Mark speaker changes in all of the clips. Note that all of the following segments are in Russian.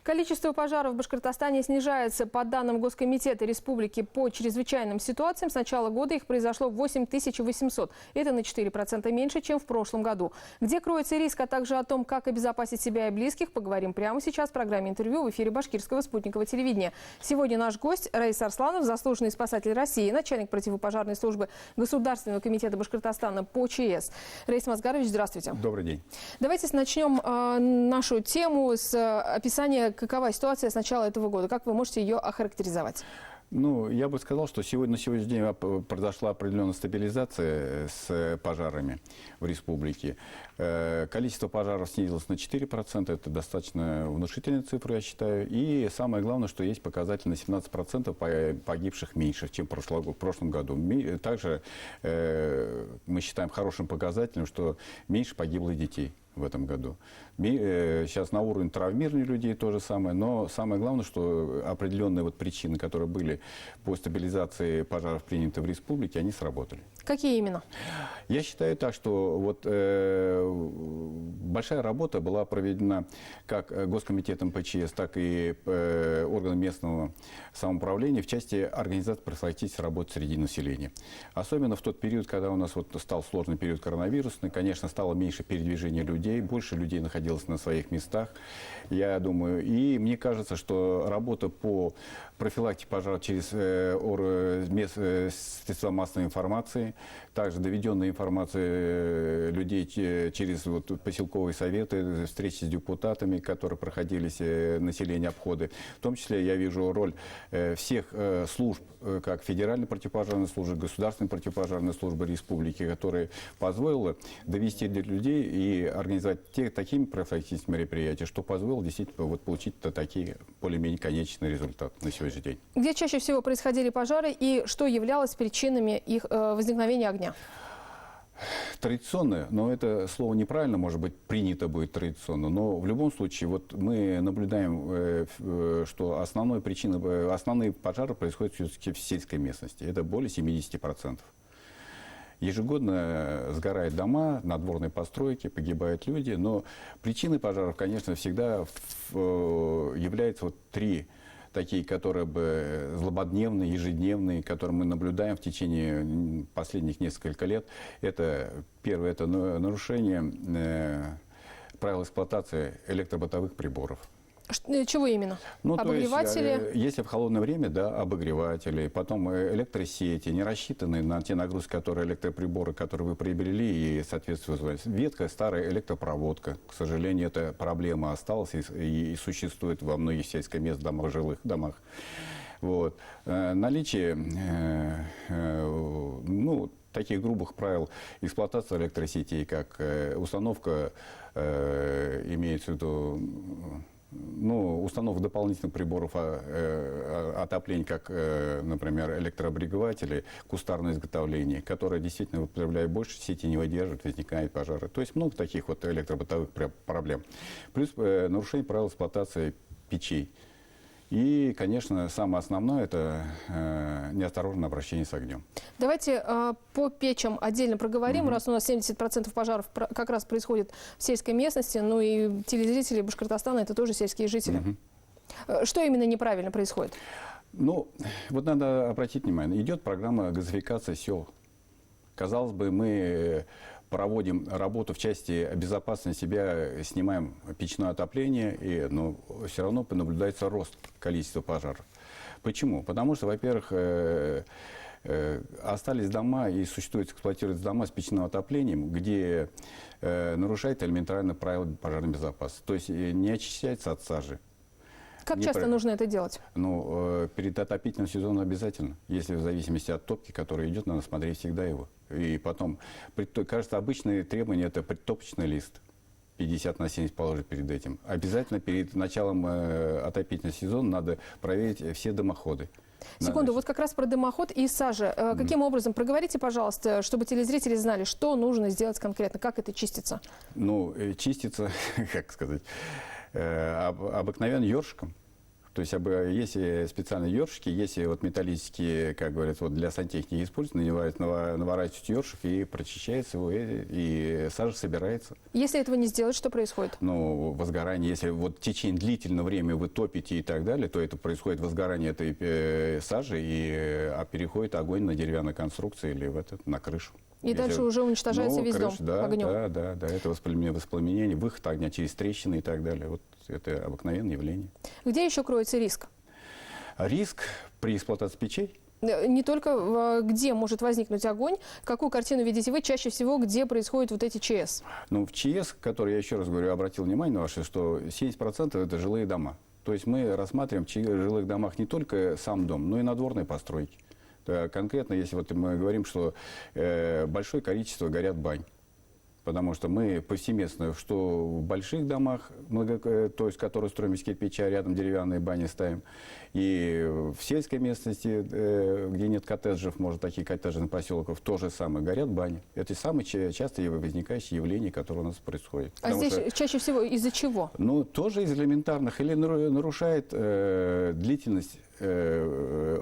Speaker 1: Количество пожаров в Башкортостане снижается. По данным Госкомитета Республики по чрезвычайным ситуациям, с начала года их произошло 8800. Это на 4% меньше, чем в прошлом году. Где кроется риск, а также о том, как обезопасить себя и близких, поговорим прямо сейчас в программе «Интервью» в эфире Башкирского спутникового телевидения. Сегодня наш гость Раис Арсланов, заслуженный спасатель России, начальник противопожарной службы Государственного комитета Башкортостана по ЧС. Раис Мазгарович, здравствуйте.
Speaker 2: Добрый день.
Speaker 1: Давайте начнем нашу тему с описания, какова ситуация с начала этого года. Как вы можете ее охарактеризовать?
Speaker 2: Ну, я бы сказал, что на сегодняшний день произошла определенная стабилизация с пожарами в республике. Количество пожаров снизилось на 4%. Это достаточно внушительная цифра, я считаю. И самое главное, что есть показатель на 17% погибших меньше, чем в прошлом году. Также мы считаем хорошим показателем, что меньше погибло детей в этом году. Сейчас на уровне травмирования людей то же самое, но самое главное, что определенные причины, которые были по стабилизации пожаров приняты в республике, они сработали.
Speaker 1: Какие именно?
Speaker 2: Я считаю так, что большая работа была проведена как Госкомитетом ПЧС, так и органом местного самоуправления в части организации профилактической работы среди населения. Особенно в тот период, когда у нас стал сложный период коронавирусный, конечно, стало меньше передвижения людей, больше людей находилось на своих местах, я думаю. И мне кажется, что работа по профилактике пожаров через средства массовой информации, также доведенная информация людей через поселковые советы, встречи с депутатами, которые проходились, население, обходы. В том числе я вижу роль всех служб, как Федеральной противопожарной службы, Государственной противопожарной службы республики, которая позволила довести до людей и организовать такими профилактическими мероприятиями, что позволило действительно получить такие более-менее конечные результаты на сегодняшний день.
Speaker 1: Где чаще всего происходили пожары и что являлось причинами их возникновения огня?
Speaker 2: Традиционно, но это слово неправильно, может быть, принято будет традиционно, но в любом случае мы наблюдаем, что основные пожары происходят все-таки в сельской местности. Это более 70%. Ежегодно сгорают дома, надворные постройки, погибают люди, но причиной пожаров, конечно, всегда являются три такие, которые бы злободневные, ежедневные, которые мы наблюдаем в течение последних нескольких лет. Это первое, это нарушение правил эксплуатации электробытовых приборов.
Speaker 1: Чего именно? Обогреватели?
Speaker 2: Если в холодное время, да, обогреватели, потом электросети, не рассчитанные на те нагрузки, которые электроприборы, которые вы приобрели, и, соответственно, ветхая старая электропроводка. К сожалению, эта проблема осталась и существует во многих сельскохозяйственных домах, жилых домах. Наличие таких грубых правил эксплуатации электросетей, как установка, имеется в виду, установка дополнительных приборов отопления, как, например, электрообогреватели, кустарное изготовление, которое действительно потребляет больше, сети не выдерживают, возникают пожары. То есть много таких электробытовых проблем. Плюс нарушение правил эксплуатации печей. И, конечно, самое основное – это неосторожное обращение с огнем.
Speaker 1: Давайте по печам отдельно проговорим, раз у нас 70% пожаров как раз происходит в сельской местности, ну и телезрители Башкортостана – это тоже сельские жители. Что именно неправильно происходит?
Speaker 2: Надо обратить внимание, идет программа газификации сел. Казалось бы, мы проводим работу в части безопасности себя, снимаем печное отопление, но все равно наблюдается рост количества пожаров. Почему? Потому что, во-первых, остались дома и эксплуатируются дома с печным отоплением, где нарушают элементарные правила пожарной безопасности. То есть не очищается от сажи.
Speaker 1: Как часто нужно это делать?
Speaker 2: Перед отопительным сезоном обязательно. Если в зависимости от топки, которая идет, надо смотреть всегда его. И потом, кажется, обычные требования – это предтопочный лист. 50 на 70 положить перед этим. Обязательно перед началом отопительного сезона надо проверить все дымоходы.
Speaker 1: Секунду, вот как раз про дымоход и сажи. Каким образом? Проговорите, пожалуйста, чтобы телезрители знали, что нужно сделать конкретно, как это чистится?
Speaker 2: Чистится, как сказать, обыкновенно ёршиком. То есть есть специальные ёршики, есть вот металлические, как говорят, вот для сантехники используются, наворачивают ёршик и прочищается его, и сажа собирается.
Speaker 1: Если этого не сделать, что происходит?
Speaker 2: Ну, возгорание, если вот в течение длительного времени вы топите и так далее, то это происходит возгорание этой сажи, а переходит огонь на деревянной конструкции или на крышу.
Speaker 1: И дальше уже уничтожается весь дом огнем.
Speaker 2: Да, это воспламенение, выход огня через трещины и так далее. Вот это обыкновенное явление.
Speaker 1: Где еще кроется риск?
Speaker 2: Риск при эксплуатации печей?
Speaker 1: Не только где может возникнуть огонь, какую картину видите вы чаще всего, где происходят вот эти ЧС?
Speaker 2: Ну, в ЧС, который, я еще раз говорю, обратил внимание на ваше, что 70% это жилые дома. То есть мы рассматриваем в жилых домах не только сам дом, но и надворные постройки. Конкретно, если вот мы говорим, что большое количество горят бань. Потому что мы повсеместно, что в больших домах, то есть которые строим из кирпича, рядом деревянные бани ставим, и в сельской местности, где нет коттеджев, может, таких коттеджных поселков, то же самое, горят бани. Это самые часто возникающие явления, которые у нас происходят.
Speaker 1: А здесь чаще всего из-за чего?
Speaker 2: Ну, тоже из элементарных. Или нарушает длительность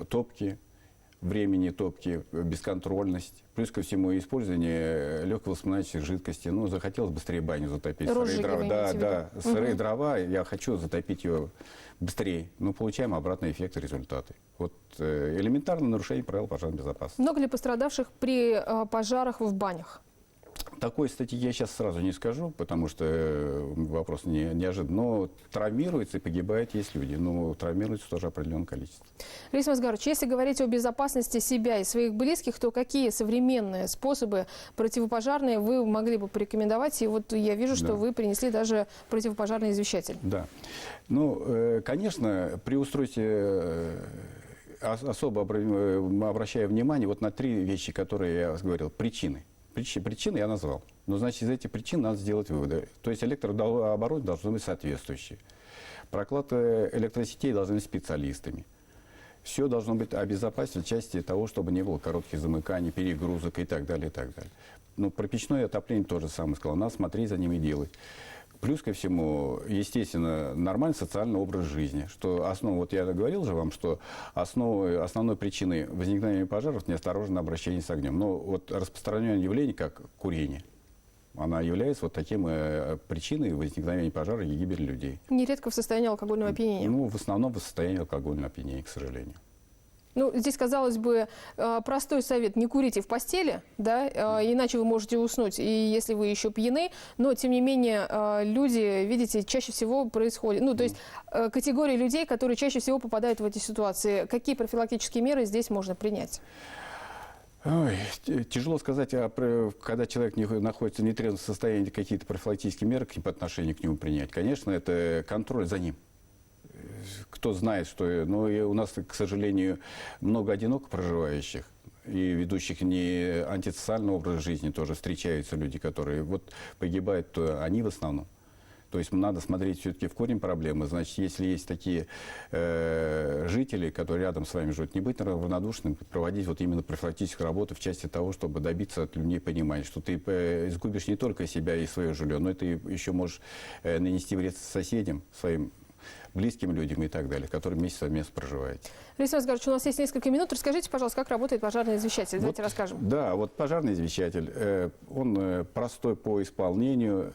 Speaker 2: топки, времени топки, бесконтрольность. Плюс ко всему использование легкого воспламеняющих жидкостей. Ну, захотелось быстрее баню затопить.
Speaker 1: Розжиги,
Speaker 2: сырые дрова, я хочу затопить ее быстрее. Но получаем обратный эффект и результаты. Вот элементарное нарушение правил пожарной безопасности.
Speaker 1: Много ли пострадавших при пожарах в банях?
Speaker 2: Такой статьи я сейчас сразу не скажу, потому что вопрос неожиданный. Но травмируются и погибают есть люди. Но травмируются тоже определенное количество.
Speaker 1: Раис Масгарович, если говорить о безопасности себя и своих близких, то какие современные способы противопожарные вы могли бы порекомендовать? И вот я вижу, что вы принесли даже противопожарный извещатель.
Speaker 2: Да. Ну, конечно, при устройстве особо обращаю внимание вот на 3 вещи, которые я говорил. Причины. Причины я назвал. Но, значит, из этих причин надо сделать выводы. То есть электрооборудование должно быть соответствующее. Прокладка электросетей должны быть специалистами. Все должно быть обезопасено в части того, чтобы не было коротких замыканий, перегрузок и так далее, и так далее. Ну, про печное отопление тоже самое сказал. Надо смотреть за ним и делать. Плюс ко всему, естественно, нормальный социальный образ жизни. Что вот я говорил же вам, что основной причиной возникновения пожаров неосторожное обращение с огнем. Но вот распространенное явление, как курение, она является вот таким причиной возникновения пожара и гибели людей.
Speaker 1: Нередко в состоянии алкогольного опьянения.
Speaker 2: Ну, в основном в состоянии алкогольного опьянения, к сожалению.
Speaker 1: Ну, здесь, казалось бы, простой совет: не курите в постели, да, иначе вы можете уснуть, и если вы еще пьяны, но, тем не менее, люди, видите, чаще всего происходит, ну, то есть категория людей, которые чаще всего попадают в эти ситуации. Какие профилактические меры здесь можно принять?
Speaker 2: Ой, тяжело сказать, когда человек находится в нетрезвом состоянии, какие-то профилактические меры по отношению к нему принять. Конечно, это контроль за ним. Кто знает, что... Но у нас, к сожалению, много одиноко проживающих и ведущих не антисоциальный образ жизни тоже встречаются люди, которые вот погибают, то они в основном. То есть надо смотреть все-таки в корень проблемы. Значит, если есть такие жители, которые рядом с вами живут, не быть равнодушным, проводить вот именно профилактическую работу в части того, чтобы добиться от людей понимания, что ты изгубишь не только себя и свое жилье, но ты еще можешь нанести вред соседям, своим близким людям и так далее, которые вместе совместно проживаете.
Speaker 1: Раис Масгарович, у нас есть несколько минут. Расскажите, пожалуйста, как работает пожарный извещатель. Давайте расскажем.
Speaker 2: Да, вот пожарный извещатель, он простой по исполнению.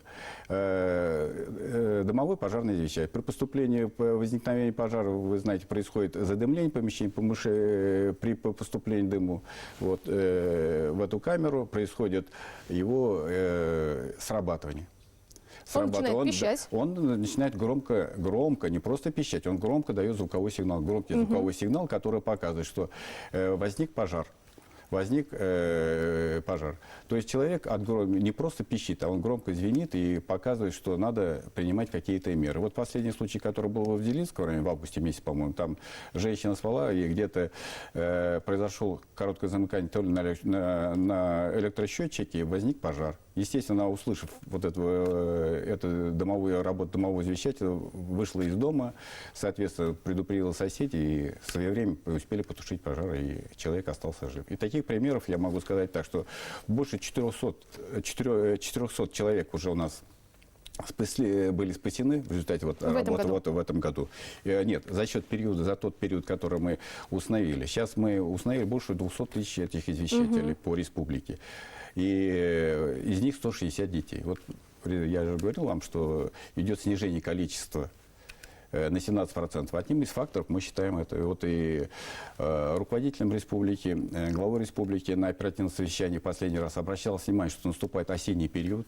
Speaker 2: Домовой пожарный извещатель. При поступлении, по возникновению пожара, вы знаете, происходит задымление помещения, при поступлении дыму вот, в эту камеру происходит его срабатывание.
Speaker 1: Он начинает пищать.
Speaker 2: Он начинает громко, не просто пищать, он громко дает звуковой сигнал. Громкий звуковой сигнал, который показывает, что возник пожар. Пожар. То есть человек не просто пищит, а он громко звенит и показывает, что надо принимать какие-то меры. Вот последний случай, который был в Авделинском районе в августе месяце, по-моему, там женщина спала, и где-то произошел короткое замыкание то ли на электросчетчике, и возник пожар. Естественно, услышав вот эту домовую работу домового извещателя, вышла из дома, соответственно, предупредила соседей, и в свое время успели потушить пожар, и человек остался жив. И таких примеров я могу сказать так, что больше 400 человек уже у нас были спасены в результате работы в этом году. Нет, за тот период, который мы установили. Сейчас мы установили больше 200 тысяч этих извещателей по республике. И из них 160 детей. Вот я же говорил вам, что идет снижение количества на 17%. Одним из факторов мы считаем это. Вот и руководителем республики, главой республики на оперативном совещании в последний раз обращалось внимание, что наступает осенний период.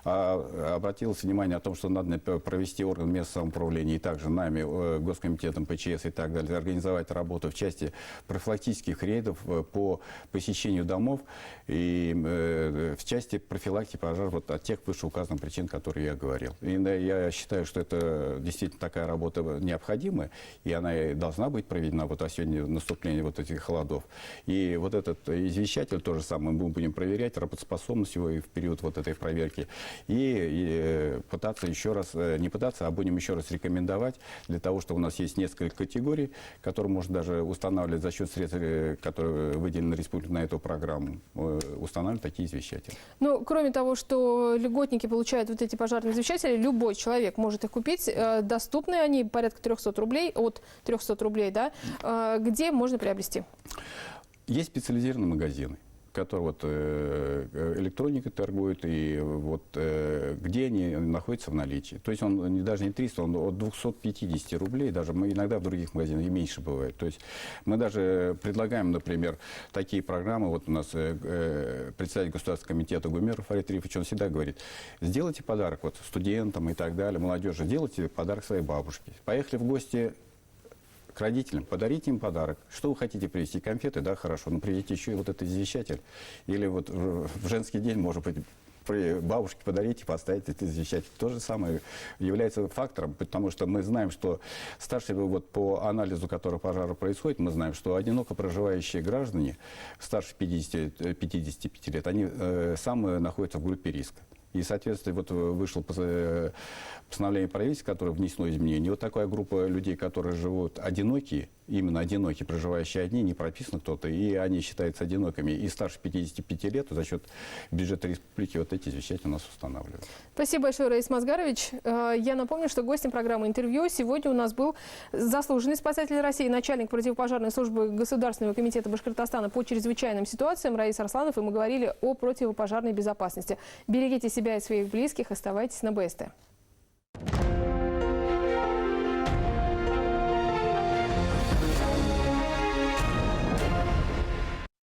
Speaker 2: Обратилось внимание о том, что надо провести орган местного самоуправления и также нами, Госкомитетом, ПЧС и так далее, организовать работу в части профилактических рейдов по посещению домов и в части профилактики пожаров вот от тех вышеуказанных причин, которые я говорил. И я считаю, что это действительно такая работа необходимая, и она и должна быть проведена вот сегодня наступление вот этих холодов. И вот этот извещатель, то же самое, мы будем проверять работоспособность его и в период вот этой проверки. И пытаться еще раз, не пытаться, а будем еще раз рекомендовать для того, что у нас есть несколько категорий, которые можно даже устанавливать за счет средств, которые выделены республикой на эту программу, устанавливать такие извещатели.
Speaker 1: Ну, кроме того, что льготники получают вот эти пожарные извещатели, любой человек может их купить. Доступны они порядка 300 рублей, от 300 рублей, да? Где можно приобрести?
Speaker 2: Есть специализированные магазины, которые вот электроникой торгуют, и вот где они находятся в наличии. То есть он даже не 300, он от 250 рублей, даже мы иногда в других магазинах и меньше бывает. То есть мы даже предлагаем, например, такие программы, вот у нас председатель Государственного комитета Гумеров Фарид Рифович, он всегда говорит, сделайте подарок вот студентам и так далее, молодежи, сделайте подарок своей бабушке. Поехали в гости к родителям, подарите им подарок. Что вы хотите привезти? Конфеты? Да, хорошо. Но привезите еще и вот этот извещатель. Или вот в женский день, может быть, при бабушке подарите, поставите этот извещатель. То же самое является фактором, потому что мы знаем, что старшие, вот по анализу, который пожара происходит, мы знаем, что одиноко проживающие граждане старше 55 лет, они самые находятся в группе риска. И, соответственно, вот вышло постановление правительства, которое внесло изменения. Вот такая группа людей, которые живут одинокие, именно одинокие, проживающие одни, не прописан кто-то, и они считаются одинокими. И старше 55 лет за счет бюджета республики вот эти извещатели у нас устанавливают.
Speaker 1: Спасибо большое, Раис Мазгарович. Я напомню, что гостем программы «Интервью» сегодня у нас был заслуженный спасатель России, начальник противопожарной службы Государственного комитета Башкортостана по чрезвычайным ситуациям Раис Арсланов, и мы говорили о противопожарной безопасности. Берегите себя и своих близких, оставайтесь на БСТ.